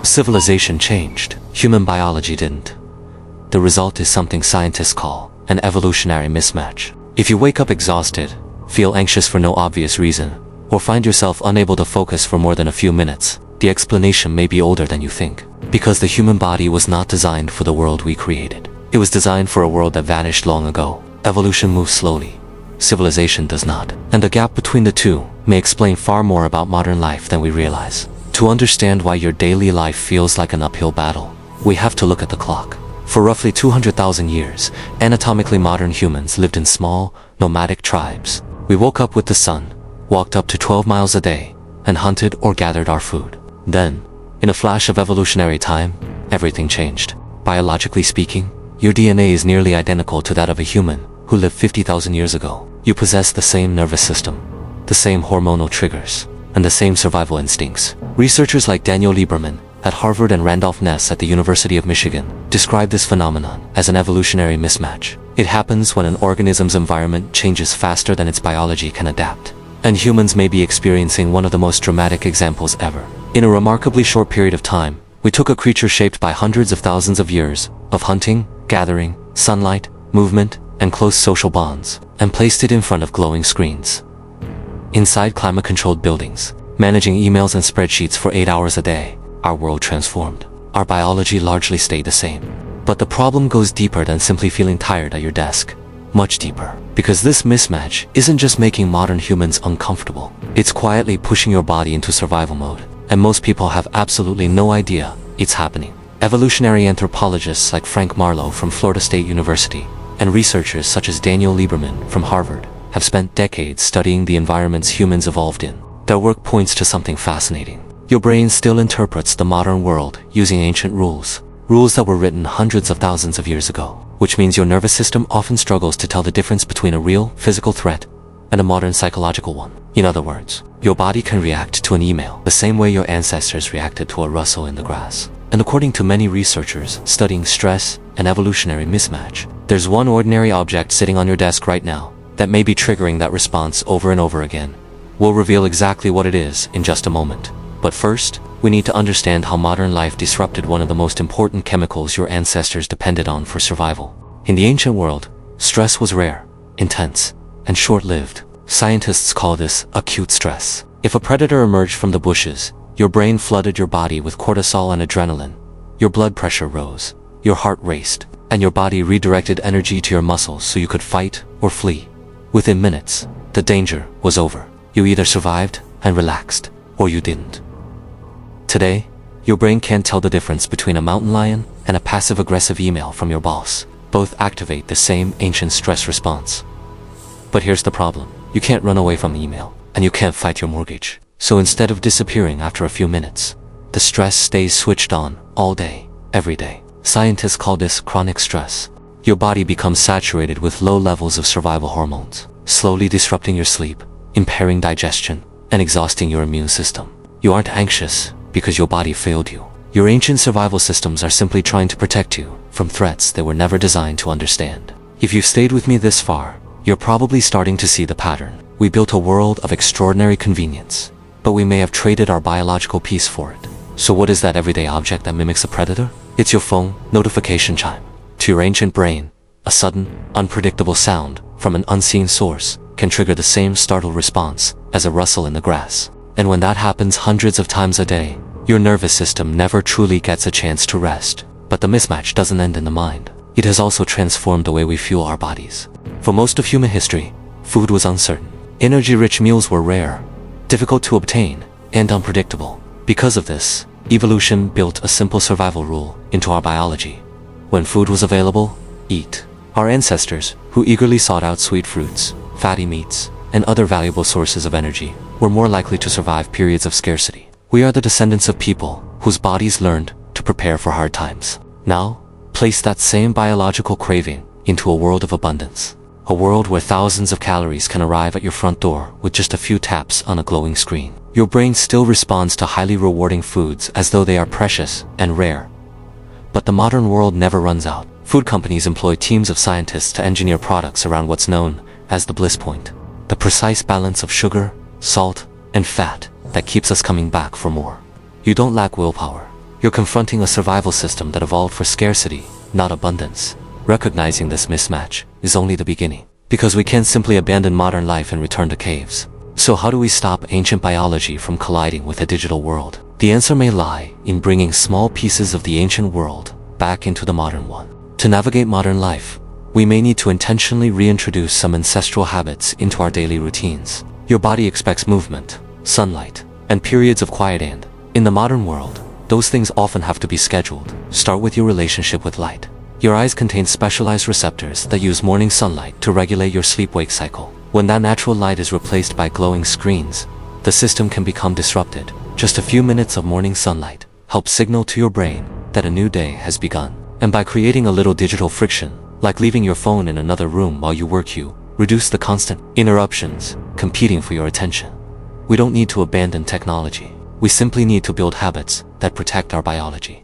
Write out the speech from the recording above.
Civilization changed, human biology didn't. The result is something scientists call an evolutionary mismatch. If you wake up exhausted, feel anxious for no obvious reason, or find yourself unable to focus for more than a few minutes, the explanation may be older than you think. Because the human body was not designed for the world we created. It was designed for a world that vanished long ago. Evolution moves slowly. Civilization does not. And the gap between the two may explain far more about modern life than we realize. To understand why your daily life feels like an uphill battle, we have to look at the clock. For roughly 200,000 years, anatomically modern humans lived in small, nomadic tribes. We woke up with the sun, walked up to 12 miles a day, and hunted or gathered our food. Then, in a flash of evolutionary time, everything changed. Biologically speaking, your DNA is nearly identical to that of a human who lived 50,000 years ago. You possess the same nervous system, the same hormonal triggers, and the same survival instincts. Researchers like Daniel Lieberman at Harvard and Randolph Ness at the University of Michigan describe this phenomenon as an evolutionary mismatch. It happens when an organism's environment changes faster than its biology can adapt. And humans may be experiencing one of the most dramatic examples ever. In a remarkably short period of time, we took a creature shaped by hundreds of thousands of years of hunting, gathering, sunlight, movement, and close social bonds, and placed it in front of glowing screens. Inside climate-controlled buildings, managing emails and spreadsheets for 8 hours a day, our world transformed. Our biology largely stayed the same. But the problem goes deeper than simply feeling tired at your desk. Much deeper. Because this mismatch isn't just making modern humans uncomfortable. It's quietly pushing your body into survival mode. And most people have absolutely no idea it's happening. Evolutionary anthropologists like Frank Marlowe from Florida State University and researchers such as Daniel Lieberman from Harvard have spent decades studying the environments humans evolved in. Their work points to something fascinating. Your brain still interprets the modern world using ancient rules. Rules that were written hundreds of thousands of years ago. Which means your nervous system often struggles to tell the difference between a real, physical threat and a modern psychological one. In other words, your body can react to an email the same way your ancestors reacted to a rustle in the grass. And according to many researchers studying stress and evolutionary mismatch, there's one ordinary object sitting on your desk right now that may be triggering that response over and over again. We'll reveal exactly what it is in just a moment. But first, we need to understand how modern life disrupted one of the most important chemicals your ancestors depended on for survival. In the ancient world, stress was rare, intense, and short-lived. Scientists call this acute stress. If a predator emerged from the bushes, your brain flooded your body with cortisol and adrenaline. Your blood pressure rose, your heart raced, and your body redirected energy to your muscles so you could fight or flee. Within minutes, the danger was over. You either survived and relaxed, or you didn't. Today, your brain can't tell the difference between a mountain lion and a passive-aggressive email from your boss. Both activate the same ancient stress response. But here's the problem. You can't run away from email, and you can't fight your mortgage. So instead of disappearing after a few minutes, the stress stays switched on all day, every day. Scientists call this chronic stress. Your body becomes saturated with low levels of survival hormones, slowly disrupting your sleep, impairing digestion, and exhausting your immune system. You aren't anxious because your body failed you. Your ancient survival systems are simply trying to protect you from threats they were never designed to understand. If you've stayed with me this far, you're probably starting to see the pattern. We built a world of extraordinary convenience, but we may have traded our biological peace for it. So what is that everyday object that mimics a predator? It's your phone notification chime. To your ancient brain, a sudden, unpredictable sound from an unseen source can trigger the same startled response as a rustle in the grass. And when that happens hundreds of times a day, your nervous system never truly gets a chance to rest. But the mismatch doesn't end in the mind. It has also transformed the way we fuel our bodies. For most of human history, food was uncertain. Energy-rich meals were rare, difficult to obtain, and unpredictable. Because of this, evolution built a simple survival rule into our biology. When food was available, eat. Our ancestors, who eagerly sought out sweet fruits, fatty meats, and other valuable sources of energy, were more likely to survive periods of scarcity. We are the descendants of people whose bodies learned to prepare for hard times. Now, place that same biological craving into a world of abundance. A world where thousands of calories can arrive at your front door with just a few taps on a glowing screen. Your brain still responds to highly rewarding foods as though they are precious and rare. But the modern world never runs out. Food companies employ teams of scientists to engineer products around what's known as the bliss point. The precise balance of sugar, salt, and fat that keeps us coming back for more. You don't lack willpower. You're confronting a survival system that evolved for scarcity, not abundance. Recognizing this mismatch is only the beginning, because we can't simply abandon modern life and return to caves. So how do we stop ancient biology from colliding with a digital world? The answer may lie in bringing small pieces of the ancient world back into the modern one. To navigate modern life, we may need to intentionally reintroduce some ancestral habits into our daily routines. Your body expects movement, sunlight, and periods of quiet, and in the modern world, those things often have to be scheduled. Start with your relationship with light. Your eyes contain specialized receptors that use morning sunlight to regulate your sleep-wake cycle. When that natural light is replaced by glowing screens, the system can become disrupted. Just a few minutes of morning sunlight helps signal to your brain that a new day has begun. And by creating a little digital friction, like leaving your phone in another room while you work, you reduce the constant interruptions competing for your attention. We don't need to abandon technology. We simply need to build habits that protect our biology.